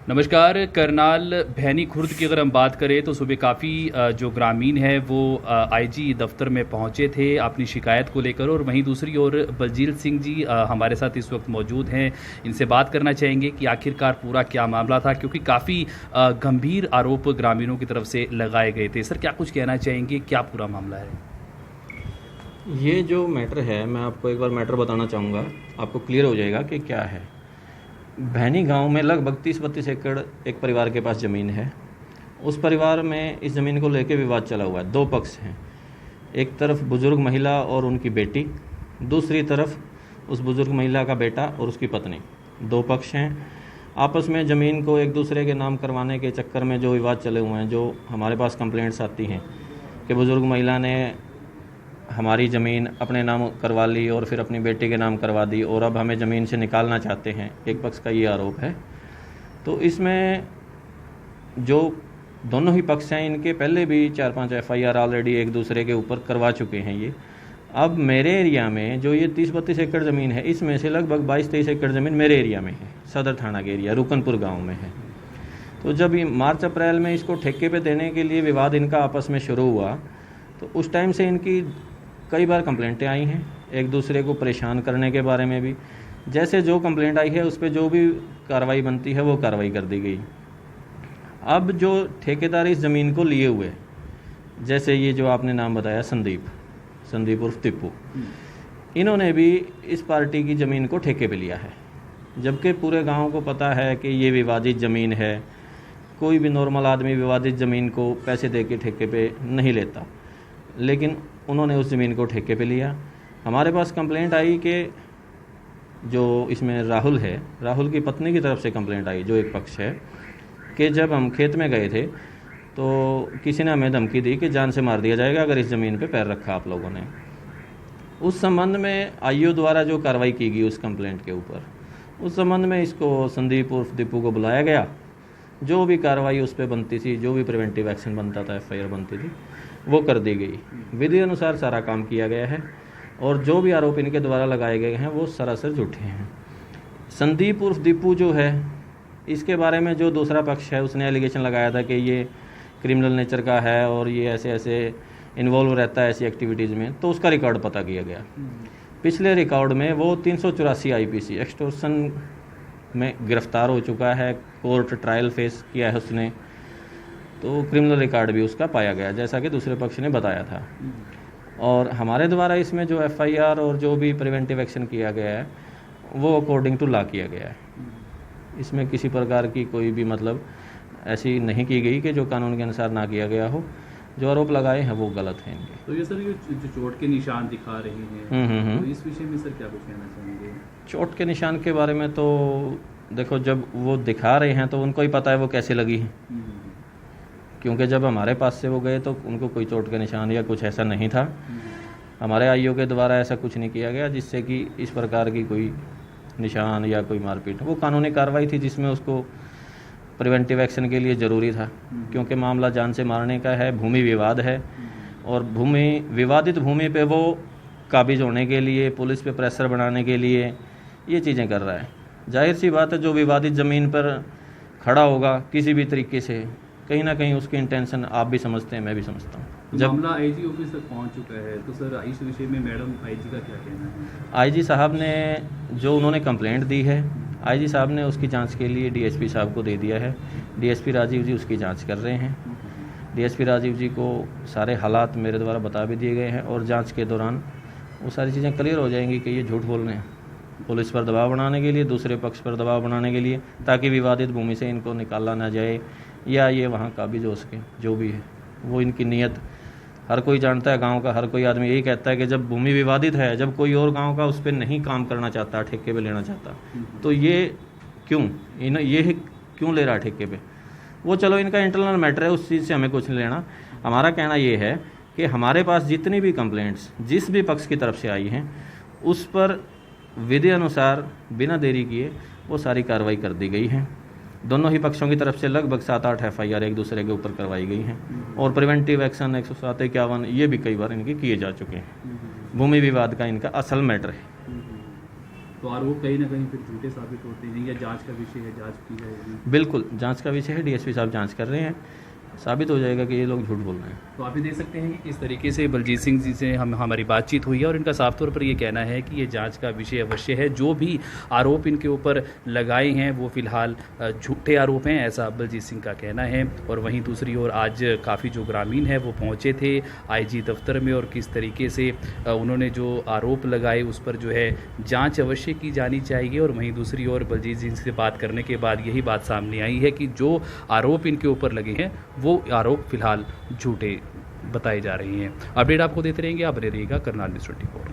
नमस्कार। करनाल भैनी खुर्द की अगर हम बात करें तो सुबह काफ़ी जो ग्रामीण हैं वो आईजी दफ्तर में पहुंचे थे अपनी शिकायत को लेकर, और वहीं दूसरी ओर बलजीत सिंह जी हमारे साथ इस वक्त मौजूद हैं। इनसे बात करना चाहेंगे कि आखिरकार पूरा क्या मामला था, क्योंकि काफ़ी गंभीर आरोप ग्रामीणों की तरफ से लगाए गए थे। सर, क्या कुछ कहना चाहेंगे, क्या पूरा मामला है? ये जो मैटर है, मैं आपको एक बार मैटर बताना चाहूँगा, आपको क्लियर हो जाएगा कि क्या है। भैनी गांव में लगभग 30-32 एकड़ एक परिवार के पास ज़मीन है। उस परिवार में इस ज़मीन को लेकर विवाद चला हुआ है। दो पक्ष हैं, एक तरफ बुज़ुर्ग महिला और उनकी बेटी, दूसरी तरफ उस बुज़ुर्ग महिला का बेटा और उसकी पत्नी। दो पक्ष हैं, आपस में ज़मीन को एक दूसरे के नाम करवाने के चक्कर में जो विवाद चले हुए हैं, जो हमारे पास कंप्लेंट्स आती हैं कि बुज़ुर्ग महिला ने हमारी ज़मीन अपने नाम करवा ली और फिर अपनी बेटी के नाम करवा दी और अब हमें ज़मीन से निकालना चाहते हैं, एक पक्ष का ये आरोप है। तो इसमें जो दोनों ही पक्ष हैं, इनके पहले भी 4-5 एफआईआर ऑलरेडी एक दूसरे के ऊपर करवा चुके हैं। ये अब मेरे एरिया में जो ये 30-32 एकड़ ज़मीन है, इसमें से लगभग 22-23 एकड़ ज़मीन मेरे एरिया में है, सदर थाना के एरिया रुकनपुर गाँव में है। तो जब ये मार्च अप्रैल में इसको ठेके पे देने के लिए विवाद इनका आपस में शुरू हुआ, तो उस टाइम से इनकी कई बार कंप्लेंटें आई हैं, एक दूसरे को परेशान करने के बारे में भी। जैसे जो कंप्लेंट आई है उस पर जो भी कार्रवाई बनती है वो कार्रवाई कर दी गई। अब जो ठेकेदार इस ज़मीन को लिए हुए, जैसे ये जो आपने नाम बताया संदीप उर्फ टिप्पू, इन्होंने भी इस पार्टी की ज़मीन को ठेके पे लिया है, जबकि पूरे गांव को पता है कि ये विवादित ज़मीन है। कोई भी नॉर्मल आदमी विवादित ज़मीन को पैसे दे के ठेके पे नहीं लेता, लेकिन उन्होंने उस ज़मीन को ठेके पे लिया। हमारे पास कंप्लेंट आई कि जो इसमें राहुल है, राहुल की पत्नी की तरफ से कंप्लेंट आई, जो एक पक्ष है, कि जब हम खेत में गए थे तो किसी ने हमें धमकी दी कि जान से मार दिया जाएगा अगर इस ज़मीन पे पैर रखा आप लोगों ने। उस संबंध में आईओ द्वारा जो कार्रवाई की गई उस कंप्लेंट के ऊपर, उस संबंध में इसको संदीप उर्फ दीपू को बुलाया गया। जो भी कार्रवाई उस पर बनती थी, जो भी प्रिवेंटिव एक्शन बनता था, एफआईआर बनती थी, वो कर दी गई। विधि अनुसार सारा काम किया गया है और जो भी आरोप इनके द्वारा लगाए गए हैं वो सरासर झूठे हैं। संदीप उर्फ दीपू जो है, इसके बारे में जो दूसरा पक्ष है उसने एलिगेशन लगाया था कि ये क्रिमिनल नेचर का है और ये ऐसे ऐसे इन्वॉल्व रहता है ऐसी एक्टिविटीज़ में, तो उसका रिकॉर्ड पता किया गया। पिछले रिकॉर्ड में वो 384 आईपीसी एक्सटॉर्शन में गिरफ्तार हो चुका है, कोर्ट ट्रायल फेस किया है उसने, तो क्रिमिनल रिकॉर्ड भी उसका पाया गया, जैसा कि दूसरे पक्ष ने बताया था। और हमारे द्वारा इसमें जो एफआईआर और जो भी प्रिवेंटिव एक्शन किया गया है वो अकॉर्डिंग टू लॉ किया गया है। इसमें किसी प्रकार की कोई भी ऐसी नहीं की गई कि जो कानून के अनुसार ना किया गया हो। जो आरोप लगाए हैं वो गलत हैं इनके। तो ये सर, ये जो चोट के निशान दिखा रही हैं, तो इस विषय में सर क्या कुछ कहना चाहेंगे? चोट के निशान के बारे में तो देखो, जब वो दिखा रहे हैं तो उनको ही पता है वो कैसे लगी है, क्योंकि जब हमारे पास से वो गए तो उनको कोई चोट के निशान या कुछ ऐसा नहीं था। हमारे आईओ के द्वारा ऐसा कुछ नहीं किया गया जिससे कि इस प्रकार की कोई निशान या कोई मारपीट। वो कानूनी कार्रवाई थी जिसमें उसको प्रिवेंटिव एक्शन के लिए ज़रूरी था, क्योंकि मामला जान से मारने का है, भूमि विवाद है और विवादित भूमि पे वो काबिज होने के लिए, पुलिस पे प्रेशर बनाने के लिए ये चीज़ें कर रहा है। जाहिर सी बात है, जो विवादित ज़मीन पर खड़ा होगा किसी भी तरीके से, कहीं ना कहीं उसकी इंटेंशन आप भी समझते हैं, मैं भी समझता हूँ। तो जब मामला आईजी ऑफिस तक पहुँच चुका है, तो सर इस विषय में मैडम आईजी का क्या कहना है? आईजी साहब ने जो उन्होंने कंप्लेंट दी है, आईजी साहब ने उसकी जांच के लिए डीएसपी साहब को दे दिया है। डीएसपी राजीव जी उसकी जांच कर रहे हैं। डीएसपी राजीव जी को सारे हालात मेरे द्वारा बता भी दिए गए हैं और जांच के दौरान वो सारी चीज़ें क्लियर हो जाएंगी कि ये झूठ बोल रहे हैं, पुलिस पर दबाव बनाने के लिए, दूसरे पक्ष पर दबाव बनाने के लिए, ताकि विवादित भूमि से इनको निकाला ना जाए या ये वहाँ काबिज हो सके। जो भी है वो इनकी नीयत हर कोई जानता है, गांव का हर कोई आदमी यही कहता है कि जब भूमि विवादित है, जब कोई और गांव का उस पर नहीं काम करना चाहता, ठेके पे लेना चाहता, तो ये क्यों ले रहा है ठेके पे, वो चलो इनका इंटरनल मैटर है, उस चीज़ से हमें कुछ नहीं लेना। हमारा कहना ये है कि हमारे पास जितनी भी कंप्लेंट्स जिस भी पक्ष की तरफ से आई हैं उस पर विधि अनुसार बिना देरी किए वो सारी कार्रवाई कर दी गई है। दोनों ही पक्षों की तरफ से लगभग 7-8 एफआईआर एक दूसरे के ऊपर करवाई गई हैं और प्रिवेंटिव एक्शन 107-51 ये भी कई बार इनके किए जा चुके हैं। भूमि विवाद का इनका असल मैटर है। तो आरोप कहीं ना कहीं फिर झूठे साबित होते हैं या जांच का विषय है, जांच की जाएगी? बिल्कुल जांच का विषय है, डीएसपी साहब जांच कर रहे हैं, साबित हो जाएगा कि ये लोग झूठ बोल रहे हैं। तो आप भी देख सकते हैं कि किस तरीके से बलजीत सिंह जी से हमारी बातचीत हुई है और इनका साफ तौर पर ये कहना है कि ये जांच का विषय अवश्य है। जो भी आरोप इनके ऊपर लगाए हैं वो फिलहाल झूठे आरोप हैं, ऐसा बलजीत सिंह का कहना है। और वहीं दूसरी ओर आज काफ़ी जो ग्रामीण है वो पहुंचे थे आईजी दफ्तर में और किस तरीके से उन्होंने जो आरोप लगाए उस पर जो है जाँच अवश्य की जानी चाहिए। और वहीं दूसरी ओर बलजीत सिंह से बात करने के बाद यही बात सामने आई है कि जो आरोप इनके ऊपर लगे हैं वो आरोप फिलहाल झूठे बताए जा रहे हैं। अपडेट आपको देते रहेंगे, आप बने रहिएगा करनाल न्यूज़ 24।